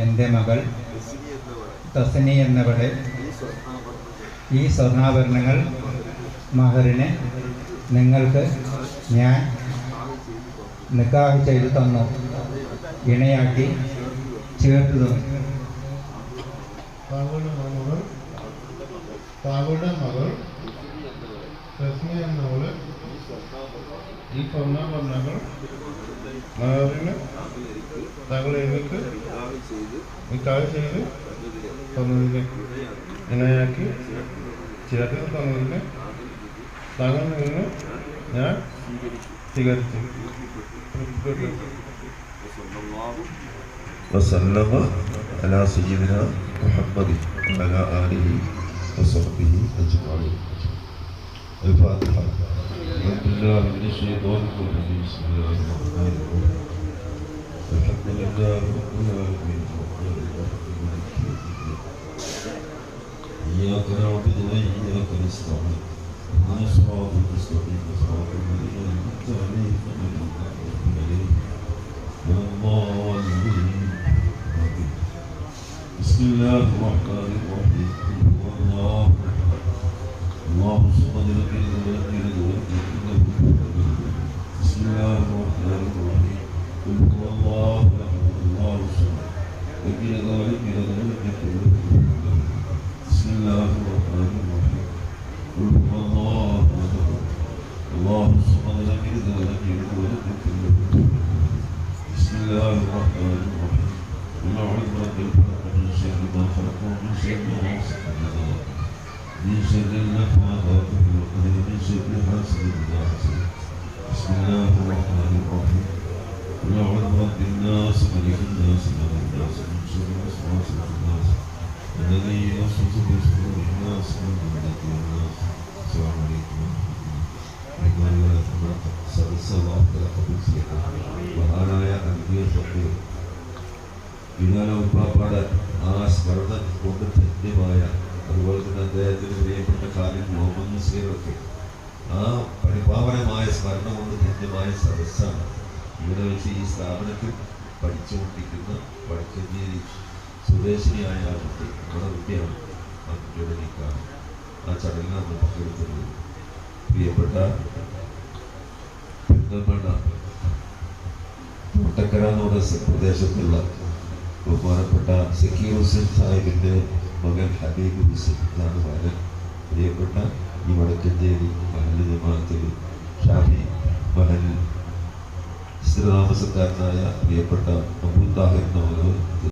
എൻ്റെ മകൾ തസ്നി എന്നവളെ ഈ സ്വർണ്ണാഭരണങ്ങൾ മഹറിന് നിങ്ങൾക്ക് ഞാൻ നിക്കാഹ് ചെയ്തു തന്നു, ഇണയാക്കി ചേർത്തു തന്നു. താങ്കളുടെ മകൾ തസ്നി എന്നവള് ഈ സ്വർണ്ണാഭരണങ്ങൾ മഹറിന് താങ്കൾ എനിക്ക് നിക്കാഹ് ചെയ്ത് തന്നതിന് ഇണയാക്കി ചേർത്ത് തന്നതിന് താങ്കളിൽ നിന്ന് ഞാൻ സ്വീകരിച്ചു. وسلم على سيدنا محمد وعلى آله وصحبه أجمعين. الفاتحة. أعوذ بالله من الشيطان الرجيم. بسم الله الرحمن الرحيم. الحمد لله رب العالمين الرحمن الرحيم مالك يوم الدين. إياك نعبد وإياك نستعين. اهدنا الصراط المستقيم صراط الذين أنعمت عليهم غير المغضوب عليهم ولا الضالين. بسم الله الرحمن الرحيم. قل هو الله الله الصمد لم يلد ولم يولد ولم يكن له كفوا أحد. بسم الله الرحمن الرحيم. قل هو الله أحد الله الصمد لم يلد ولم يولد ولم يكن له كفوا أحد. بسم الله الرحمن الرحيم. قل هو الله أحد الله الصمد لم يلد ولم يولد ولم يكن له كفوا أحد. بسم الله الرحمن الرحيم. قل أعوذ برب الفلق من شر ما خلق ومن شر غاسق إذا وقب من شر النفاثات في العقد ومن شر حاسد إذا حسد. بسم الله الرحمن الرحيم. قل أعوذ برب الناس ملك الناس إله الناس من شر الوسواس الخناس الذي يوسوس في صدور الناس من فتنة الناس. السلام عليكم ورحمة الله وبركاته. സദസ്സല്ലാഹു ഖബൂസിയത മഹാനായ അൻബിയ ഫഖീർ ഉപ്പാപ്പാട് ആ സ്മരണം കൊണ്ട് ധന്യമായ, അതുപോലെ തന്നെ അദ്ദേഹത്തിന് പ്രിയപ്പെട്ട കാര്യം മുഹമ്മദ് നസീറൊക്കെ ആ പരിപാവനമായ സ്മരണം കൊണ്ട് ധന്യമായ സദസ്സാണ്. ഇവിടെ വെച്ച് ഈ സ്ഥാപനത്തിൽ പഠിച്ചുകൊണ്ടിരിക്കുന്ന വടക്കഞ്ചേരി സ്വദേശിനിയായ ആ കുട്ടി, നമ്മുടെ കുട്ടിയാണ്. ആ കുട്ടിയുടെ നിക്കാഹ് ആ ചടങ്ങിൽ നമ്മൾ പങ്കെടുക്കുന്നത്. പ്രിയപ്പെട്ട പെരുന്തൽമണ്ണ മുട്ടക്കര എന്നുള്ള പ്രദേശത്തുള്ള ബഹുമാനപ്പെട്ട സക്കീർ ഹുസൈൻ സാഹിബിൻ്റെ മകൻ ഹബീബ് ഹുസൈൻ എന്നാണ് മകൻ. പ്രിയപ്പെട്ട ഈ വടക്കഞ്ചേരി മഹല്ല് ജമാഅത്തിൽ ഷാഫി മഹല്ല് സ്ഥിരതാമസക്കാരനായ പ്രിയപ്പെട്ട അബൂ താഹിർ എന്ന മകൾ